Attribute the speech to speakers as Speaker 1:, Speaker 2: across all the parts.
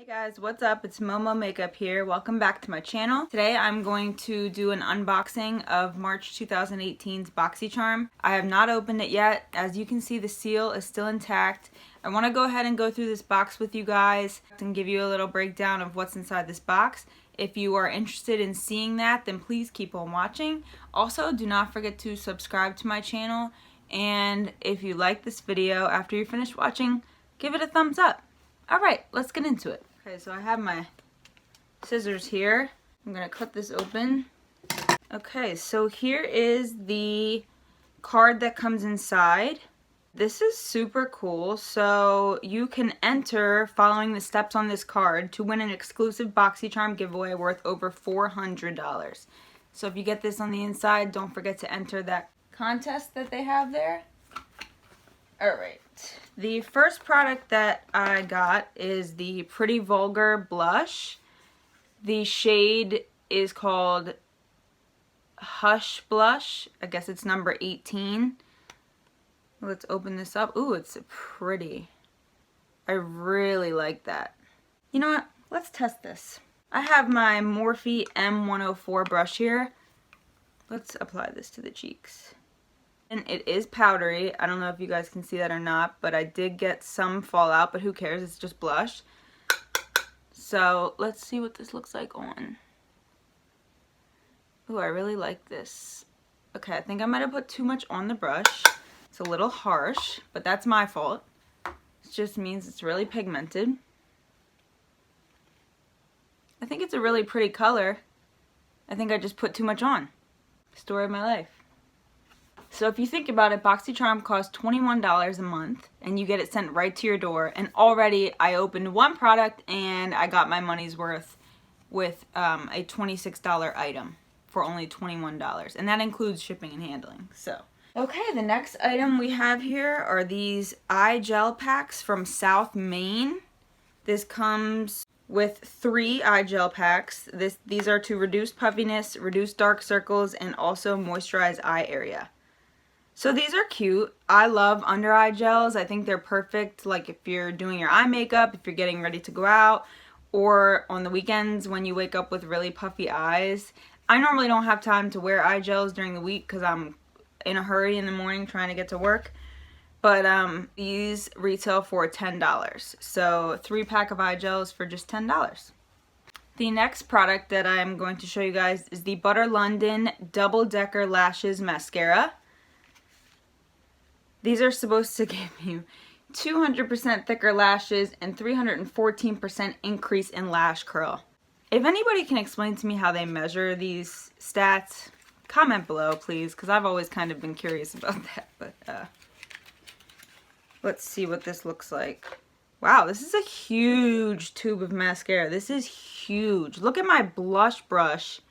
Speaker 1: Hey guys, what's up? It's Momomakeup here. Welcome back to my channel. Today I'm going to do an unboxing of March 2018's Boxycharm. I have not opened it yet. As you can see, the seal is still intact. I want to go ahead and go through this box with you guys and give you a little breakdown of what's inside this box. If you are interested in seeing that, then please keep on watching. Also, do not forget to subscribe to my channel. And if you like this video after you're finished watching, give it a thumbs up. Alright, let's get into it. Okay, so I have my scissors here. I'm going to cut this open. Okay, so here is the card that comes inside. This is super cool. So you can enter following the steps on this card to win an exclusive Boxycharm giveaway worth over $400. So if you get this on the inside, don't forget to enter that contest that they have there. Alright, the first product that I got is the Pretty Vulgar Blush. The shade is called Hush Blush. I guess it's number 18. Let's open this up. Ooh, it's pretty. I really like that. You know what? Let's test this. I have my Morphe M104 brush here. Let's apply this to the cheeks. And it is powdery. I don't know if you guys can see that or not, but I did get some fallout, but who cares? It's just blush. So let's see what this looks like on. Ooh, I really like this. Okay, I think I might have put too much on the brush. It's a little harsh, but that's my fault. It just means it's really pigmented. I think it's a really pretty color. I think I just put too much on. Story of my life. So if you think about it, Boxycharm costs $21 a month and you get it sent right to your door. And already I opened one product and I got my money's worth with a $26 item for only $21. And that includes shipping and handling. So, okay, the next item we have here are these eye gel packs from South Maine. This comes with 3 eye gel packs. These are to reduce puffiness, reduce dark circles, and also moisturize eye area. So these are cute. I love under eye gels. I think they're perfect like if you're doing your eye makeup, if you're getting ready to go out, or on the weekends when you wake up with really puffy eyes. I normally don't have time to wear eye gels during the week because I'm in a hurry in the morning trying to get to work. But these retail for $10. So 3-pack of eye gels for just $10. The next product that I'm going to show you guys is the Butter London Double Decker Lashes Mascara. These are supposed to give you 200% thicker lashes and 314% increase in lash curl. If anybody can explain to me how they measure these stats, comment below please, because I've always kind of been curious about that. But let's see what this looks like. Wow, this is a huge tube of mascara. This is huge. Look at my blush brush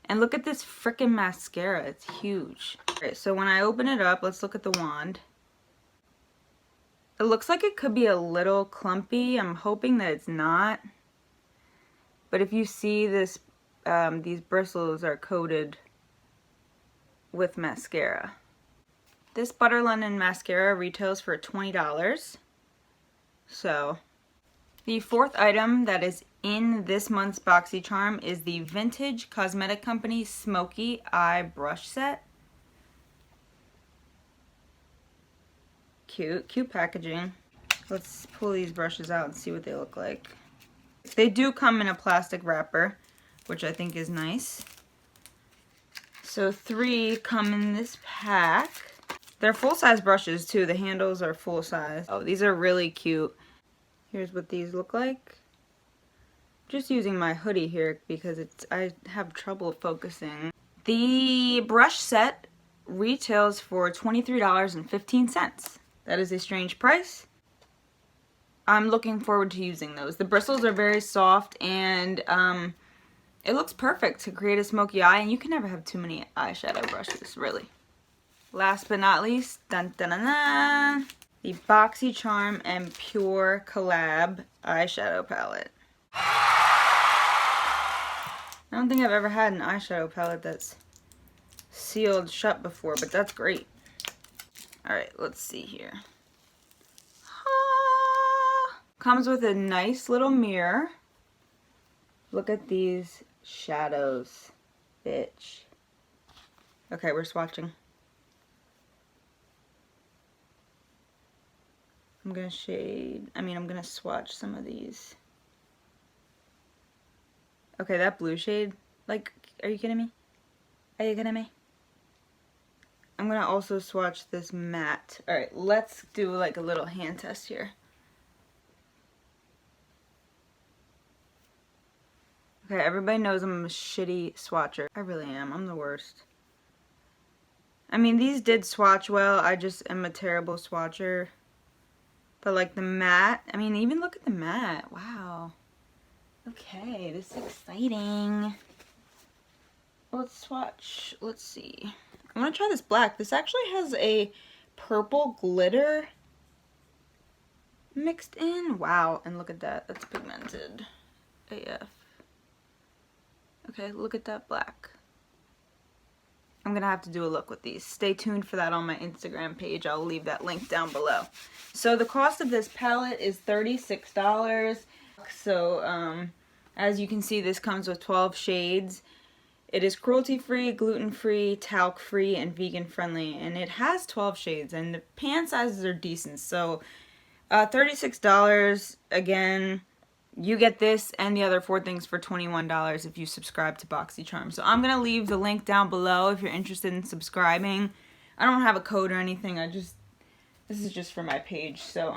Speaker 1: and look at this frickin' mascara. It's huge. Alright, so when I open it up, let's look at the wand. It looks like it could be a little clumpy. I'm hoping that it's not. But if you see this, these bristles are coated with mascara. This Butter London mascara retails for $20. So, the fourth item that is in this month's Boxycharm is the Vintage Cosmetic Company Smoky Eye Brush Set. Cute packaging. Let's pull these brushes out and see what they look like. They do come in a plastic wrapper, which I think is nice. So 3 come in this pack. They're full-size brushes too. The handles are full-size. Oh, these are really cute. Here's what these look like. Just using my hoodie here because I have trouble focusing. The brush set retails for $23.15. That is a strange price. I'm looking forward to using those. The bristles are very soft and it looks perfect to create a smoky eye, and you can never have too many eyeshadow brushes, really. Last but not least, dun, dun, dun, dun, the Boxycharm and Pure Collab eyeshadow palette. I don't think I've ever had an eyeshadow palette that's sealed shut before, but that's great. Alright, let's see here. Comes with a nice little mirror. Look at these shadows, bitch. Okay, we're swatching. I'm gonna swatch some of these. Okay, that blue shade, like, are you kidding me? Are you kidding me? I'm gonna also swatch this matte. Alright, let's do like a little hand test here. Okay, everybody knows I'm a shitty swatcher. I really am. I'm the worst. I mean, these did swatch well. I just am a terrible swatcher. But like the matte, I mean, even look at the matte. Wow. Okay, this is exciting. Let's swatch. Let's see. I want to try this black. This actually has a purple glitter mixed in. Wow, and look at that. That's pigmented AF. Okay, look at that black. I'm gonna have to do a look with these. Stay tuned for that on my Instagram page. I'll leave that link down below. So the cost of this palette is $36. So as you can see, this comes with 12 shades. It is cruelty-free, gluten-free, talc-free, and vegan-friendly. And it has 12 shades, and the pan sizes are decent. So $36, again, you get this and the other 4 things for $21 if you subscribe to Boxycharm. So I'm going to leave the link down below if you're interested in subscribing. I don't have a code or anything. This is just for my page. So,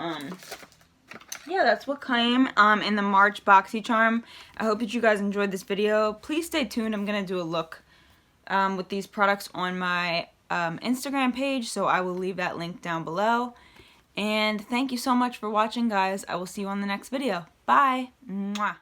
Speaker 1: yeah, that's what came in the March Boxycharm. I hope that you guys enjoyed this video. Please stay tuned. I'm going to do a look with these products on my Instagram page, so I will leave that link down below. And thank you so much for watching, guys. I will see you on the next video. Bye. Mwah.